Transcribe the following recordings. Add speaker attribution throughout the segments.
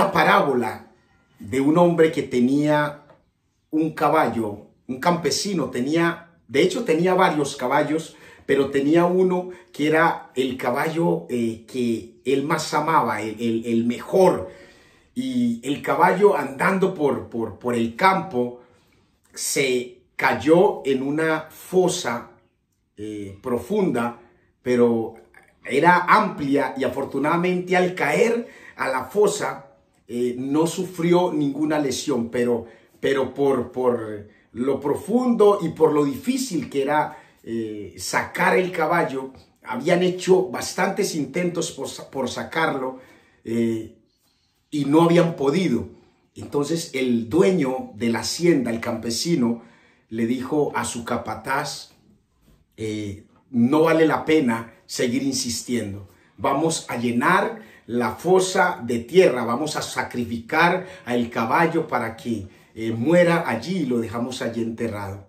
Speaker 1: una parábola de un hombre que tenía un caballo, un campesino, de hecho tenía varios caballos, pero tenía uno que era el caballo que él más amaba, el mejor. Y el caballo, andando por el campo, se cayó en una fosa profunda, pero era amplia, y afortunadamente al caer a la fosa no sufrió ninguna lesión, pero por lo profundo y por lo difícil que era sacar el caballo, habían hecho bastantes intentos por sacarlo y no habían podido. Entonces el dueño de la hacienda, el campesino, le dijo a su capataz: no vale la pena seguir insistiendo, vamos a llenar la fosa de tierra, vamos a sacrificar al caballo para que muera allí, y lo dejamos allí enterrado.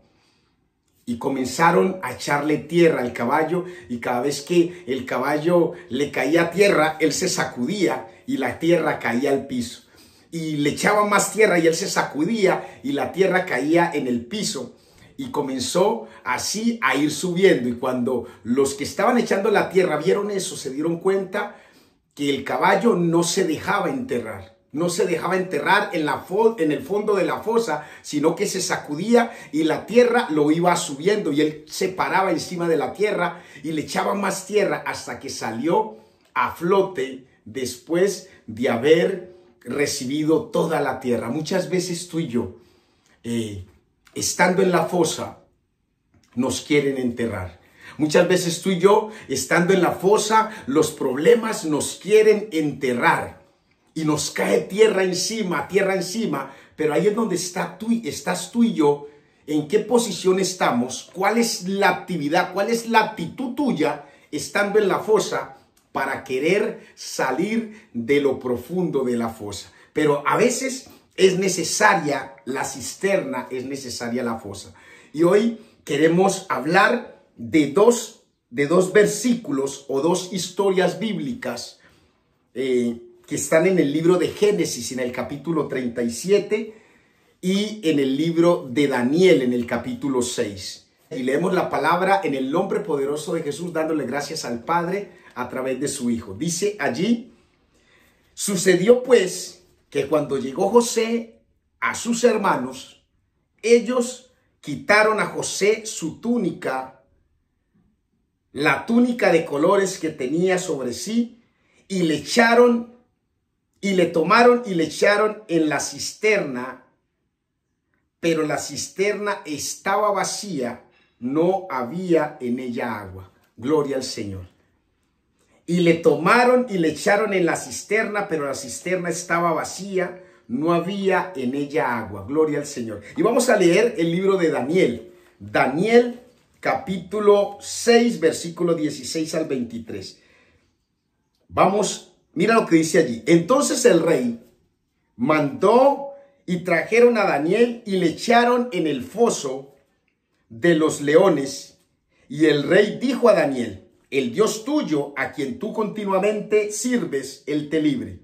Speaker 1: Y comenzaron a echarle tierra al caballo, y cada vez que el caballo le caía tierra, él se sacudía y la tierra caía al piso. Y le echaban más tierra y él se sacudía y la tierra caía en el piso. Y comenzó así a ir subiendo. Y cuando los que estaban echando la tierra vieron eso, se dieron cuenta que el caballo no se dejaba enterrar. No se dejaba enterrar en el fondo de la fosa, sino que se sacudía y la tierra lo iba subiendo, y él se paraba encima de la tierra y le echaban más tierra hasta que salió a flote después de haber recibido toda la tierra. Muchas veces tú y yo, estando en la fosa, nos quieren enterrar. Muchas veces tú y yo, estando en la fosa, los problemas nos quieren enterrar. Y nos cae tierra encima, pero ahí es donde estás tú y yo. ¿En qué posición estamos? ¿Cuál es la actividad? ¿Cuál es la actitud tuya estando en la fosa para querer salir de lo profundo de la fosa? Pero a veces es necesaria la cisterna, es necesaria la fosa. Y hoy queremos hablar de dos versículos o dos historias bíblicas que están en el libro de Génesis, en el capítulo 37, y en el libro de Daniel, en el capítulo 6. Y leemos la palabra en el nombre poderoso de Jesús, dándole gracias al Padre a través de su Hijo. Dice allí: sucedió pues que cuando llegó José a sus hermanos, ellos quitaron a José su túnica, la túnica de colores que tenía sobre sí, y le tomaron y le echaron en la cisterna, pero la cisterna estaba vacía, no había en ella agua. Gloria al Señor. Y le tomaron y le echaron en la cisterna, pero la cisterna estaba vacía, no había en ella agua. Gloria al Señor. Y vamos a leer el libro de Daniel. Daniel capítulo 6, versículo 16 al 23. Vamos. Mira lo que dice allí. Entonces el rey mandó y trajeron a Daniel y le echaron en el foso de los leones. Y el rey dijo a Daniel: el Dios tuyo, a quien tú continuamente sirves, él te libre.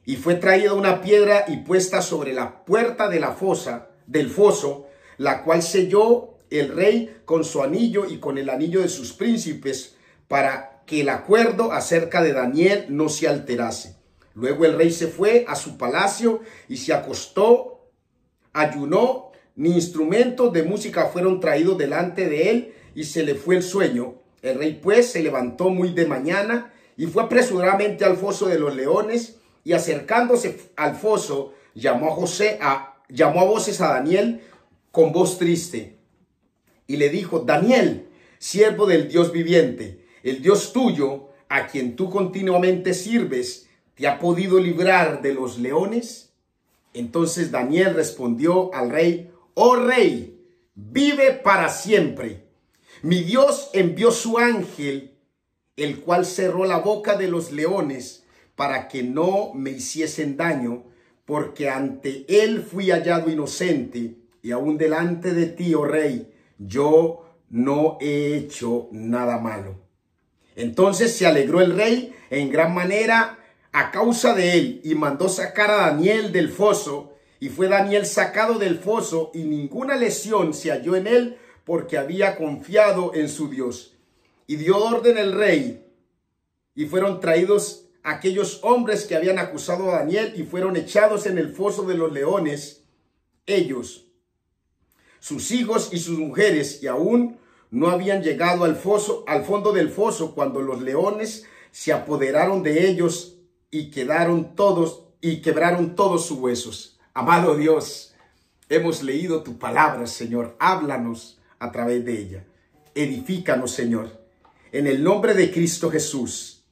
Speaker 1: Y fue traída una piedra y puesta sobre la puerta de la fosa, del foso, la cual selló el rey con su anillo y con el anillo de sus príncipes, para que el acuerdo acerca de Daniel no se alterase. Luego el rey se fue a su palacio y se acostó, ayunó, ni instrumentos de música fueron traídos delante de él, y se le fue el sueño. El rey pues se levantó muy de mañana y fue apresuradamente al foso de los leones, y acercándose al foso llamó a voces a Daniel con voz triste, y le dijo: Daniel, siervo del Dios viviente, el Dios tuyo, a quien tú continuamente sirves, ¿te ha podido librar de los leones? Entonces Daniel respondió al rey: oh rey, vive para siempre. Mi Dios envió su ángel, el cual cerró la boca de los leones para que no me hiciesen daño, porque ante él fui hallado inocente, y aún delante de ti, oh rey, yo no he hecho nada malo. Entonces se alegró el rey en gran manera a causa de él, y mandó sacar a Daniel del foso, y fue Daniel sacado del foso, y ninguna lesión se halló en él, porque había confiado en su Dios. Y dio orden el rey, y fueron traídos aquellos hombres que habían acusado a Daniel, y fueron echados en el foso de los leones, ellos, sus hijos y sus mujeres, y aún no habían llegado al foso, al fondo del foso, cuando los leones se apoderaron de ellos y quebraron todos sus huesos. Amado Dios, hemos leído tu palabra, Señor. Háblanos a través de ella. Edifícanos, Señor. En el nombre de Cristo Jesús.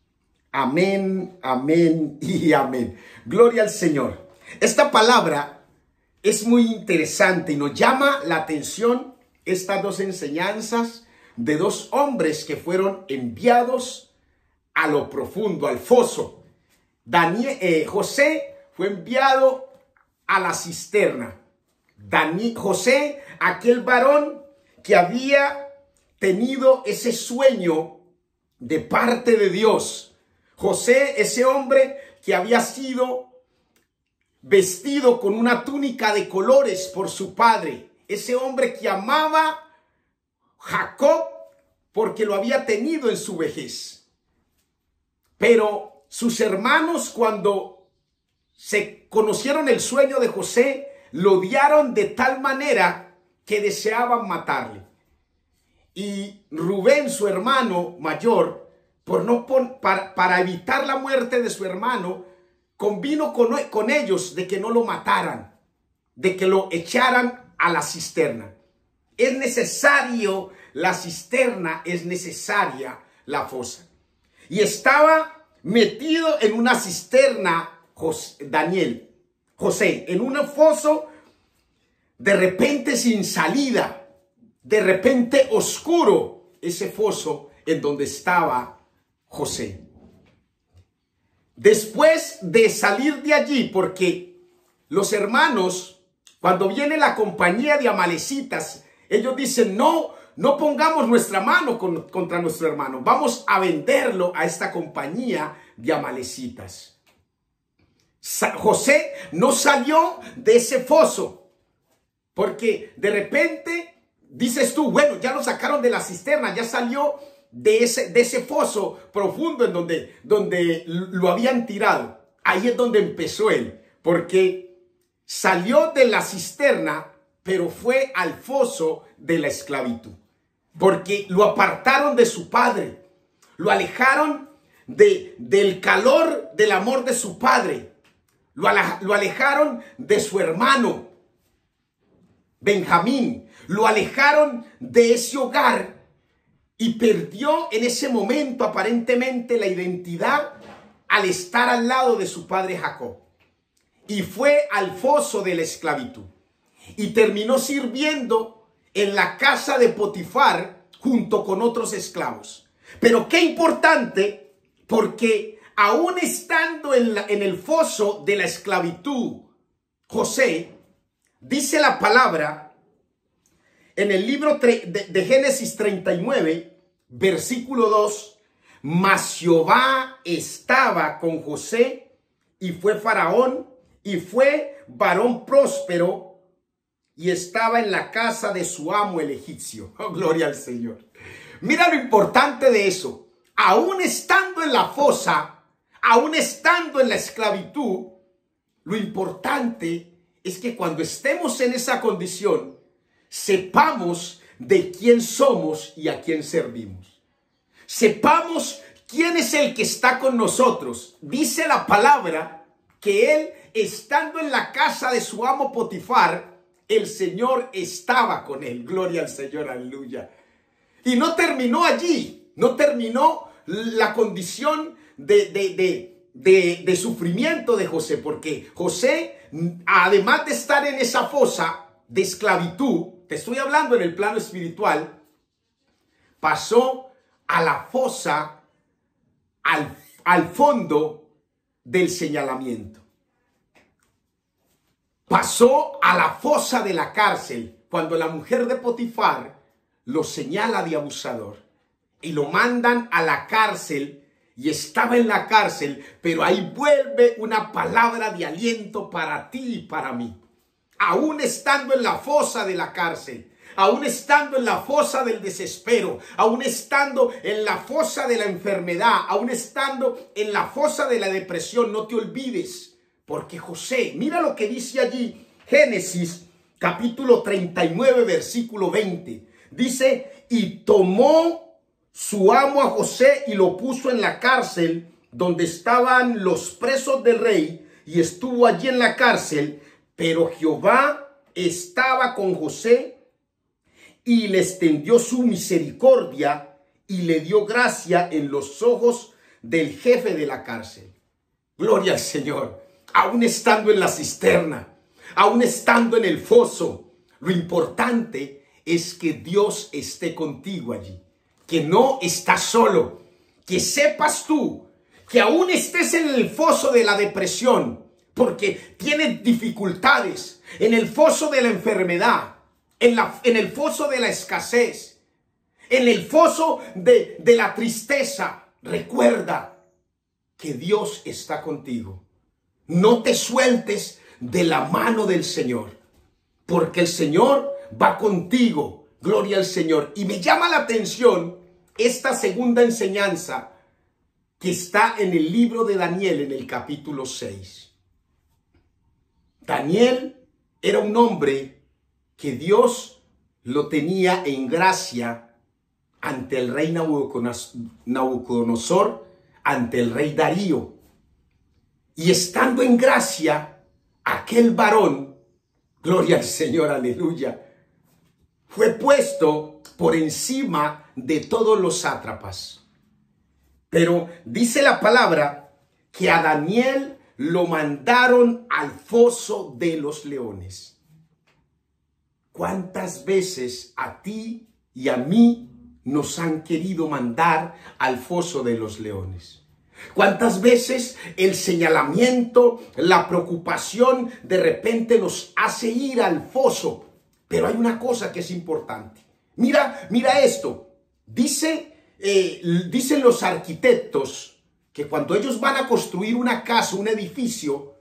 Speaker 1: Amén, amén y amén. Gloria al Señor. Esta palabra es muy interesante y nos llama la atención estas dos enseñanzas de dos hombres que fueron enviados a lo profundo, al foso. José fue enviado a la cisterna. José, aquel varón que había tenido ese sueño de parte de Dios. José, ese hombre que había sido vestido con una túnica de colores por su padre. Ese hombre que amaba a Jacob porque lo había tenido en su vejez. Pero sus hermanos, cuando se conocieron el sueño de José, lo odiaron de tal manera que deseaban matarle. Y Rubén, su hermano mayor, para evitar la muerte de su hermano, convino con ellos de que no lo mataran, de que lo echaran a la cisterna. Es necesario la cisterna, es necesaria la fosa. Y estaba metido en una cisterna José, en un foso de repente sin salida, de repente oscuro, ese foso en donde estaba José. Después de salir de allí, porque los hermanos, cuando viene la compañía de amalecitas, ellos dicen, no pongamos nuestra mano contra nuestro hermano, vamos a venderlo a esta compañía de amalecitas. José no salió de ese foso, porque de repente dices tú, bueno, ya lo sacaron de la cisterna, ya salió de ese foso profundo en donde lo habían tirado. Ahí es donde empezó él, porque salió de la cisterna, pero fue al foso de la esclavitud, porque lo apartaron de su padre, lo alejaron del calor del amor de su padre, lo alejaron de su hermano Benjamín, lo alejaron de ese hogar y perdió en ese momento aparentemente la identidad al estar al lado de su padre Jacob. Y fue al foso de la esclavitud y terminó sirviendo en la casa de Potifar junto con otros esclavos. Pero qué importante, porque aún estando en el foso de la esclavitud, José, dice la palabra en el libro de Génesis 39, versículo 2, mas Jehová estaba con José y fue faraón y fue varón próspero y estaba en la casa de su amo el egipcio. Oh, gloria al Señor. Mira lo importante de eso. Aún estando en la fosa, aún estando en la esclavitud, lo importante es que cuando estemos en esa condición, sepamos de quién somos y a quién servimos. Sepamos quién es el que está con nosotros. Dice la palabra que él, estando en la casa de su amo Potifar, el Señor estaba con él. Gloria al Señor, aleluya. Y no terminó allí, no terminó la condición de sufrimiento de José, porque José, además de estar en esa fosa de esclavitud, te estoy hablando en el plano espiritual, pasó a la fosa, al fondo del señalamiento. Pasó a la fosa de la cárcel cuando la mujer de Potifar lo señala de abusador y lo mandan a la cárcel. y estaba en la cárcel, pero ahí vuelve una palabra de aliento para ti y para mí. Aún estando en la fosa de la cárcel, aún estando en la fosa del desespero, aún estando en la fosa de la enfermedad, aún estando en la fosa de la depresión, no te olvides, porque José, mira lo que dice allí, Génesis capítulo 39, versículo 20, dice, y tomó su amo a José y lo puso en la cárcel donde estaban los presos del rey, y estuvo allí en la cárcel, pero Jehová estaba con José y le extendió su misericordia y le dio gracia en los ojos del jefe de la cárcel. Gloria al Señor. Aún estando en la cisterna, aún estando en el foso, lo importante es que Dios esté contigo allí, que no estás solo, que sepas tú que aún estés en el foso de la depresión, porque tienes dificultades, en el foso de la enfermedad, en el foso de la escasez, en el foso de la tristeza. Recuerda que Dios está contigo. No te sueltes de la mano del Señor, porque el Señor va contigo. Gloria al Señor. Y me llama la atención esta segunda enseñanza que está en el libro de Daniel, en el capítulo 6. Daniel era un hombre que Dios lo tenía en gracia ante el rey Nabucodonosor, ante el rey Darío. Y estando en gracia, aquel varón, gloria al Señor, aleluya, fue puesto por encima de todos los sátrapas. Pero dice la palabra que a Daniel lo mandaron al foso de los leones. ¿Cuántas veces a ti y a mí nos han querido mandar al foso de los leones? ¿Cuántas veces el señalamiento, la preocupación de repente nos hace ir al foso? Pero hay una cosa que es importante. Mira esto. Dicen los arquitectos que cuando ellos van a construir una casa, un edificio,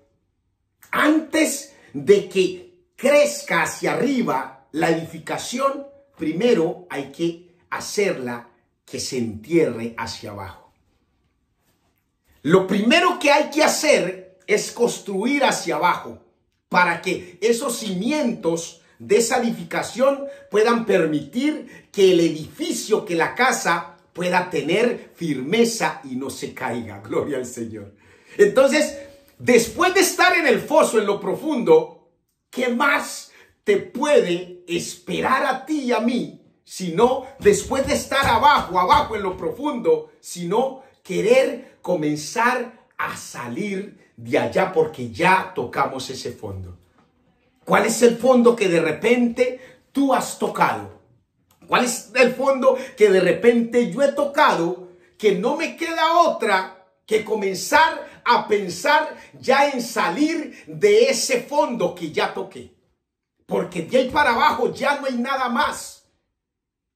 Speaker 1: antes de que crezca hacia arriba la edificación, primero hay que hacerla que se entierre hacia abajo. Lo primero que hay que hacer es construir hacia abajo para que esos cimientos de esa edificación puedan permitir que el edificio, que la casa pueda tener firmeza y no se caiga. Gloria al Señor. Entonces, después de estar en el foso, en lo profundo, ¿qué más te puede esperar a ti y a mí? Sino, después de estar abajo en lo profundo, sino querer comenzar a salir de allá porque ya tocamos ese fondo. ¿Cuál es el fondo que de repente tú has tocado? ¿Cuál es el fondo que de repente yo he tocado, que no me queda otra que comenzar a pensar ya en salir de ese fondo que ya toqué? Porque de ahí para abajo ya no hay nada más.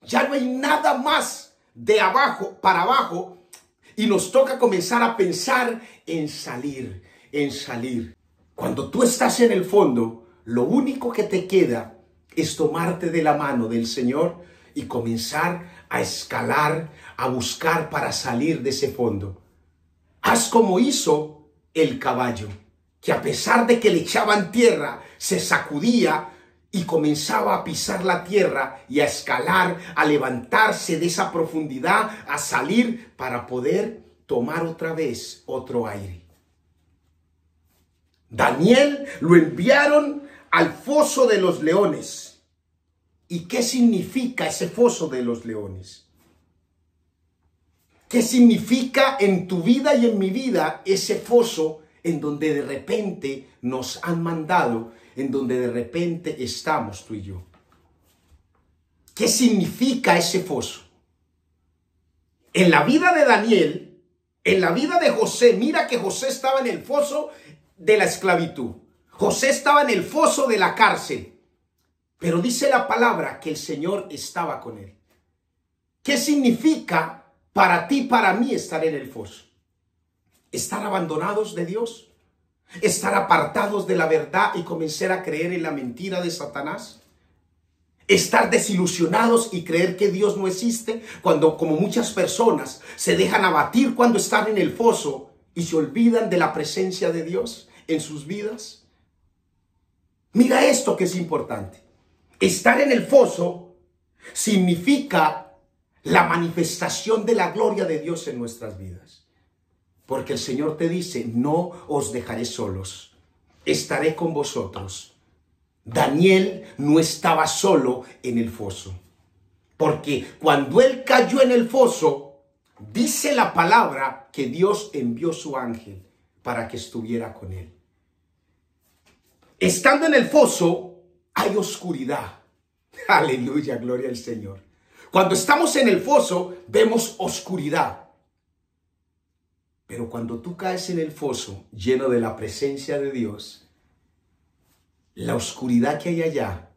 Speaker 1: Ya no hay nada más de abajo para abajo. Y nos toca comenzar a pensar en salir, en salir. Cuando tú estás en el fondo, lo único que te queda es tomarte de la mano del Señor y comenzar a escalar, a buscar para salir de ese fondo. Haz como hizo el caballo, que a pesar de que le echaban tierra, se sacudía y comenzaba a pisar la tierra y a escalar, a levantarse de esa profundidad, a salir para poder tomar otra vez otro aire. Daniel lo enviaron al foso de los leones. ¿Y qué significa ese foso de los leones? ¿Qué significa en tu vida y en mi vida ese foso en donde de repente nos han mandado, en donde de repente estamos tú y yo? ¿Qué significa ese foso? En la vida de Daniel, en la vida de José, mira que José estaba en el foso de la esclavitud. José estaba en el foso de la cárcel, pero dice la palabra que el Señor estaba con él. ¿Qué significa para ti, para mí estar en el foso? ¿Estar abandonados de Dios? ¿Estar apartados de la verdad y comenzar a creer en la mentira de Satanás? ¿Estar desilusionados y creer que Dios no existe? Cuando, como muchas personas, se dejan abatir cuando están en el foso y se olvidan de la presencia de Dios en sus vidas. Mira esto que es importante. Estar en el foso significa la manifestación de la gloria de Dios en nuestras vidas. Porque el Señor te dice, no os dejaré solos, estaré con vosotros. Daniel no estaba solo en el foso, porque cuando él cayó en el foso, dice la palabra que Dios envió su ángel para que estuviera con él. Estando en el foso, hay oscuridad. Aleluya, gloria al Señor. Cuando estamos en el foso, vemos oscuridad. Pero cuando tú caes en el foso, lleno de la presencia de Dios, la oscuridad que hay allá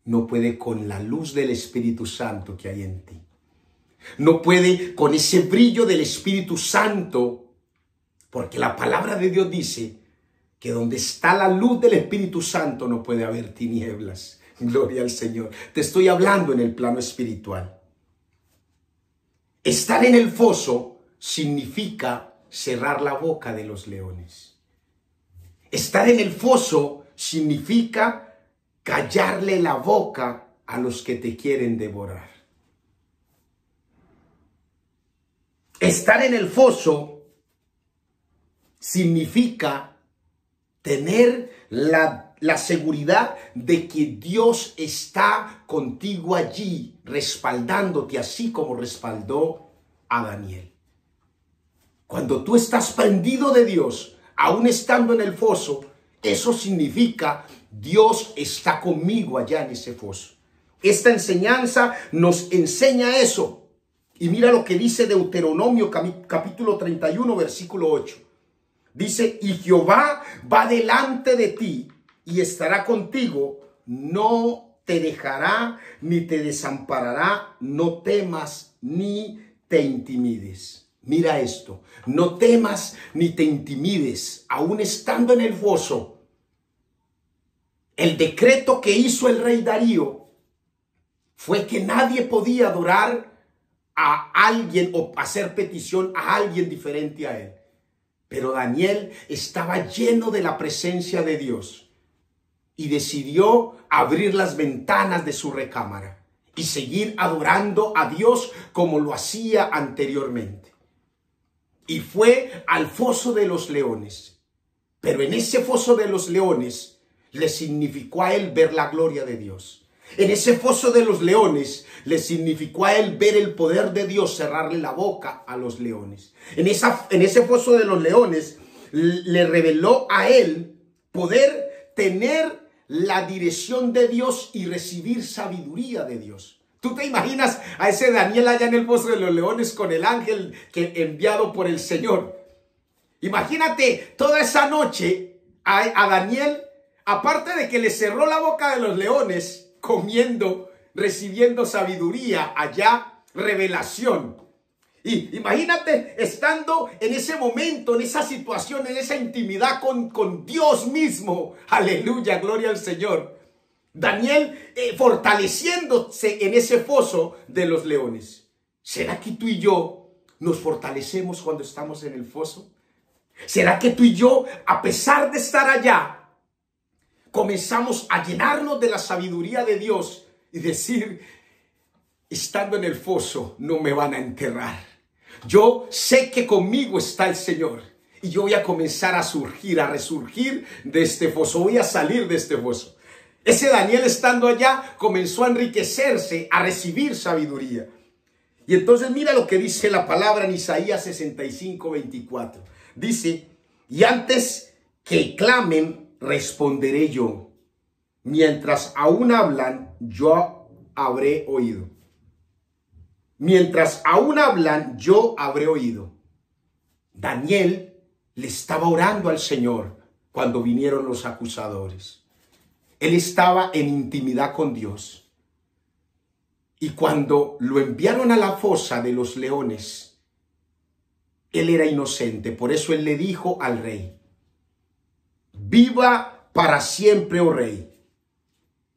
Speaker 1: no puede con la luz del Espíritu Santo que hay en ti. No puede con ese brillo del Espíritu Santo, porque la palabra de Dios dice que donde está la luz del Espíritu Santo no puede haber tinieblas. Gloria al Señor. Te estoy hablando en el plano espiritual. Estar en el foso significa cerrar la boca de los leones. Estar en el foso significa callarle la boca a los que te quieren devorar. Estar en el foso significa tener la seguridad de que Dios está contigo allí, respaldándote, así como respaldó a Daniel. Cuando tú estás prendido de Dios, aún estando en el foso, eso significa Dios está conmigo allá en ese foso. Esta enseñanza nos enseña eso. Y mira lo que dice Deuteronomio capítulo 31, versículo 8. Dice, y Jehová va delante de ti y estará contigo, no te dejará ni te desamparará, no temas ni te intimides. Mira esto, no temas ni te intimides, aún estando en el foso. El decreto que hizo el rey Darío fue que nadie podía adorar a alguien o hacer petición a alguien diferente a él. Pero Daniel estaba lleno de la presencia de Dios y decidió abrir las ventanas de su recámara y seguir adorando a Dios como lo hacía anteriormente. Y fue al foso de los leones. Pero en ese foso de los leones le significó a él ver la gloria de Dios. En ese foso de los leones le significó a él ver el poder de Dios cerrarle la boca a los leones. En ese foso de los leones le reveló a él poder tener la dirección de Dios y recibir sabiduría de Dios. ¿Tú te imaginas a ese Daniel allá en el foso de los leones con el ángel enviado por el Señor? Imagínate toda esa noche a Daniel, aparte de que le cerró la boca de los leones, comiendo, recibiendo sabiduría allá, revelación. Y imagínate estando en ese momento, en esa situación, en esa intimidad con Dios mismo. Aleluya, gloria al Señor. Daniel fortaleciéndose en ese foso de los leones. ¿Será que tú y yo nos fortalecemos cuando estamos en el foso? ¿Será que tú y yo, a pesar de estar allá, comenzamos a llenarnos de la sabiduría de Dios y decir, estando en el foso no me van a enterrar? Yo sé que conmigo está el Señor y yo voy a comenzar a surgir, a resurgir de este foso, voy a salir de este foso. Ese Daniel estando allá comenzó a enriquecerse, a recibir sabiduría. Y entonces mira lo que dice la palabra en Isaías 65, 24. Dice, y antes que clamen, responderé yo. Mientras aún hablan, yo habré oído. Mientras aún hablan, yo habré oído. Daniel le estaba orando al Señor cuando vinieron los acusadores. Él estaba en intimidad con Dios. Y cuando lo enviaron a la fosa de los leones, Él era inocente. Por eso él le dijo al rey: viva para siempre, oh rey.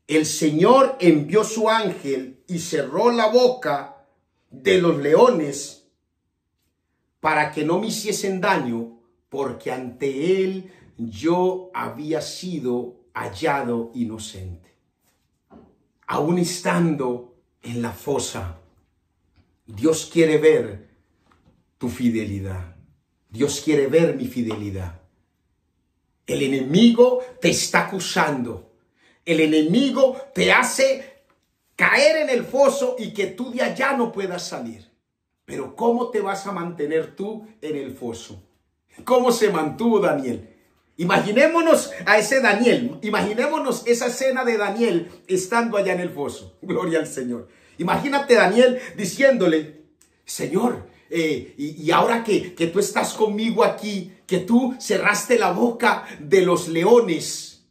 Speaker 1: El Señor envió su ángel y cerró la boca de los leones para que no me hiciesen daño, porque ante él yo había sido hallado inocente. Aún estando en la fosa, Dios quiere ver tu fidelidad. Dios quiere ver mi fidelidad. El enemigo te está acusando. El enemigo te hace caer en el foso y que tú de allá no puedas salir. Pero ¿cómo te vas a mantener tú en el foso? ¿Cómo se mantuvo Daniel? Imaginémonos a ese Daniel. Imaginémonos esa escena de Daniel estando allá en el foso. Gloria al Señor. Imagínate Daniel diciéndole: Señor, y ahora que tú estás conmigo aquí, que tú cerraste la boca de los leones,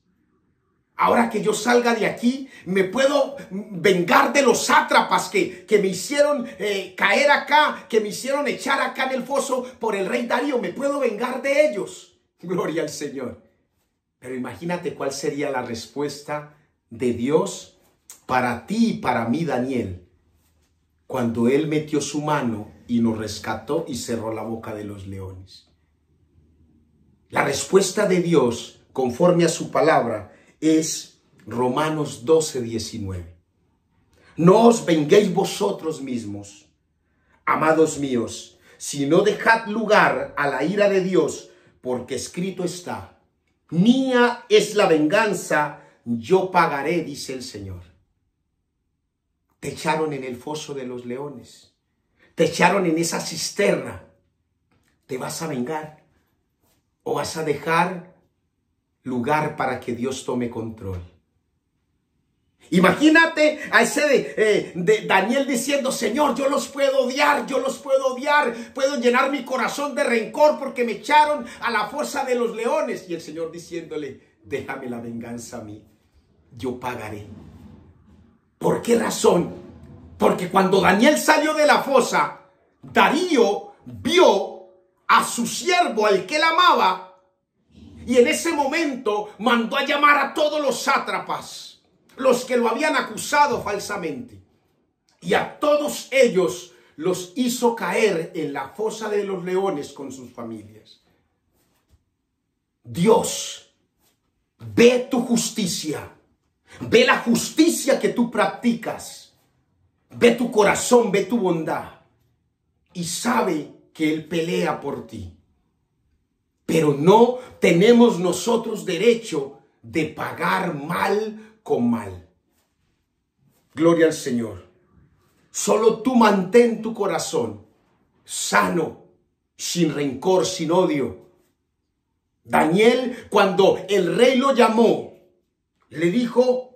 Speaker 1: ahora que yo salga de aquí, me puedo vengar de los sátrapas que me hicieron caer acá, que me hicieron echar acá en el foso por el rey Darío. Me puedo vengar de ellos. Gloria al Señor. Pero imagínate cuál sería la respuesta de Dios para ti y para mí, Daniel, cuando Él metió su mano y nos rescató y cerró la boca de los leones. La respuesta de Dios, conforme a su palabra, es Romanos 12:19. No os venguéis vosotros mismos, amados míos, sino dejad lugar a la ira de Dios, porque escrito está: mía es la venganza, yo pagaré, dice el Señor. Te echaron en el foso de los leones. Te echaron en esa cisterna. ¿Te vas a vengar? ¿O vas a dejar lugar para que Dios tome control? Imagínate a ese de Daniel diciendo: Señor, yo los puedo odiar, puedo llenar mi corazón de rencor porque me echaron a la fosa de los leones. Y el Señor diciéndole: déjame la venganza a mí, yo pagaré. ¿Por qué razón? Porque cuando Daniel salió de la fosa, Darío vio a su siervo, al que él amaba, y en ese momento mandó a llamar a todos los sátrapas, los que lo habían acusado falsamente, y a todos ellos los hizo caer en la fosa de los leones con sus familias. Dios ve tu justicia, ve la justicia que tú practicas, ve tu corazón, ve tu bondad, y sabe que Él pelea por ti. Pero no tenemos nosotros derecho de pagar mal con mal. Gloria al Señor. Solo tú mantén tu corazón sano, sin rencor, sin odio. Daniel, cuando el rey lo llamó, le dijo: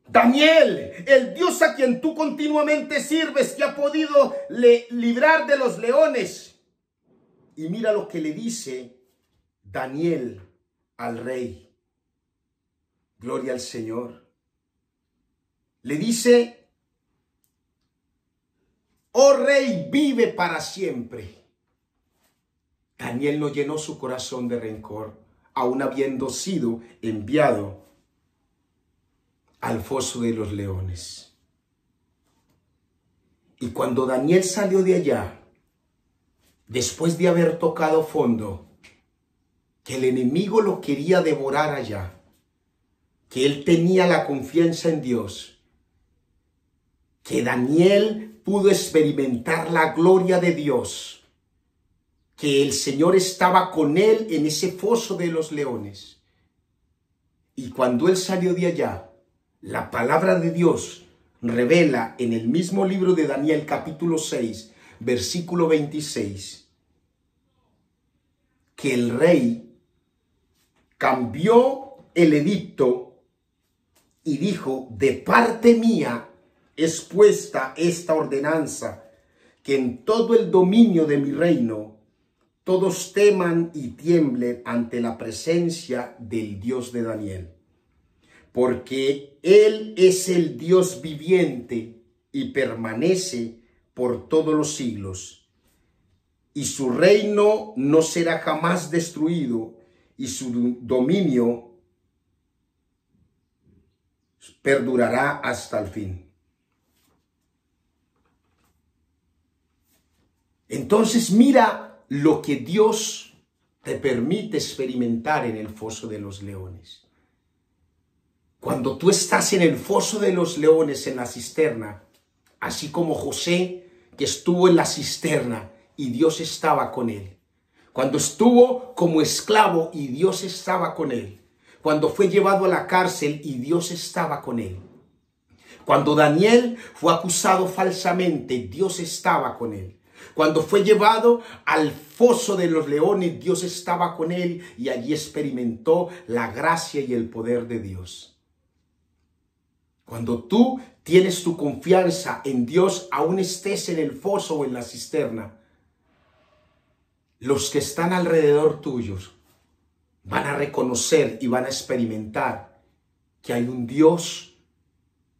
Speaker 1: Daniel, el Dios a quien tú continuamente sirves, te ha podido librar de los leones. Y mira lo que le dice Daniel al rey. Gloria al Señor. Le dice: oh rey, vive para siempre. Daniel no llenó su corazón de rencor, aun habiendo sido enviado al foso de los leones. Y cuando Daniel salió de allá, después de haber tocado fondo, que el enemigo lo quería devorar allá, que él tenía la confianza en Dios, que Daniel pudo experimentar la gloria de Dios, que el Señor estaba con él en ese foso de los leones. Y cuando él salió de allá, la palabra de Dios revela en el mismo libro de Daniel, capítulo 6, versículo 26, que el rey cambió el edicto y dijo: de parte mía es puesta esta ordenanza, que en todo el dominio de mi reino todos teman y tiemblen ante la presencia del Dios de Daniel. Porque Él es el Dios viviente y permanece por todos los siglos. y su reino no será jamás destruido, y su dominio perdurará hasta el fin. Entonces mira lo que Dios te permite experimentar en el foso de los leones. Cuando tú estás en el foso de los leones, en la cisterna, así como José, que estuvo en la cisterna y Dios estaba con él. Cuando estuvo como esclavo y Dios estaba con él. Cuando fue llevado a la cárcel y Dios estaba con él. Cuando Daniel fue acusado falsamente, Dios estaba con él. Cuando fue llevado al foso de los leones, Dios estaba con él y allí experimentó la gracia y el poder de Dios. Cuando tú tienes tu confianza en Dios, aún estés en el foso o en la cisterna, los que están alrededor tuyos van a reconocer y van a experimentar que hay un Dios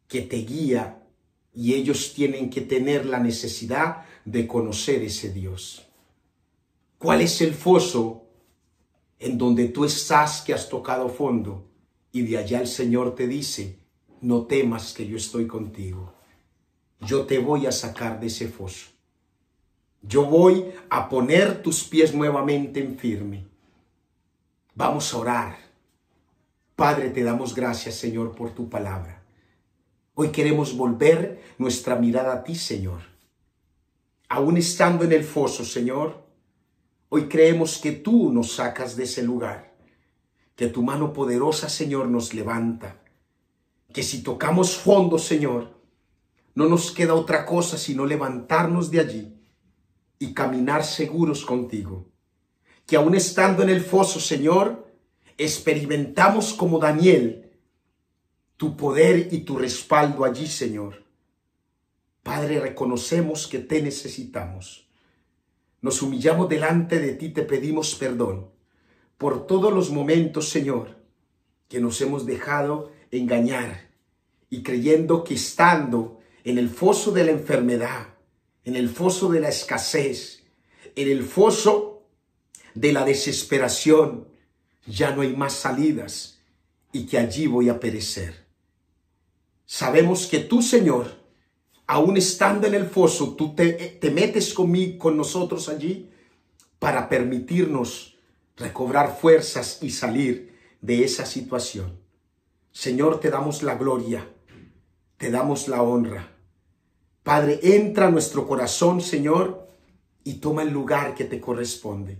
Speaker 1: que te guía y ellos tienen que tener la necesidad de conocer ese Dios. ¿Cuál es el foso en donde tú estás que has tocado fondo? Y de allá el Señor te dice: no temas, que yo estoy contigo. Yo te voy a sacar de ese foso. Yo voy a poner tus pies nuevamente en firme. Vamos a orar. Padre, te damos gracias, Señor, por tu palabra. Hoy queremos volver nuestra mirada a ti, Señor. Aún estando en el foso, Señor, hoy creemos que tú nos sacas de ese lugar. Que tu mano poderosa, Señor, nos levanta. Que si tocamos fondo, Señor, no nos queda otra cosa sino levantarnos de allí y caminar seguros contigo. Que aún estando en el foso, Señor, experimentamos como Daniel tu poder y tu respaldo allí, Señor. Padre, reconocemos que te necesitamos. Nos humillamos delante de ti, te pedimos perdón por todos los momentos, Señor, que nos hemos dejado engañar y creyendo que estando en el foso de la enfermedad, en el foso de la escasez, en el foso de la desesperación, ya no hay más salidas y que allí voy a perecer. Sabemos que tú, Señor, aún estando en el foso, tú te metes conmigo, con nosotros allí para permitirnos recobrar fuerzas y salir de esa situación. Señor, te damos la gloria, te damos la honra. Padre, entra a nuestro corazón, Señor, y toma el lugar que te corresponde.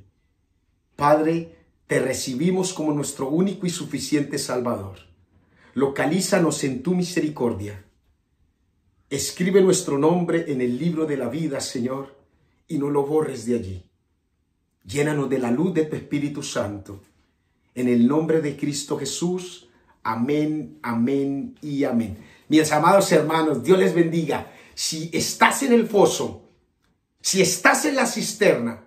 Speaker 1: Padre, te recibimos como nuestro único y suficiente Salvador. Localízanos en tu misericordia. Escribe nuestro nombre en el libro de la vida, Señor, y no lo borres de allí. Llénanos de la luz de tu Espíritu Santo. En el nombre de Cristo Jesús. Amén, amén y amén. Mis amados hermanos, Dios les bendiga. Si estás en el foso, si estás en la cisterna,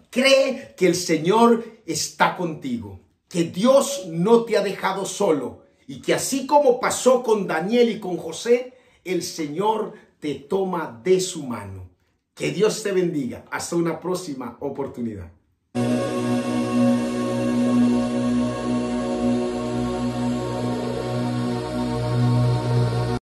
Speaker 1: cree que el Señor está contigo, que Dios no te ha dejado solo y que así como pasó con Daniel y con José, el Señor te toma de su mano. Que Dios te bendiga. Hasta una próxima oportunidad.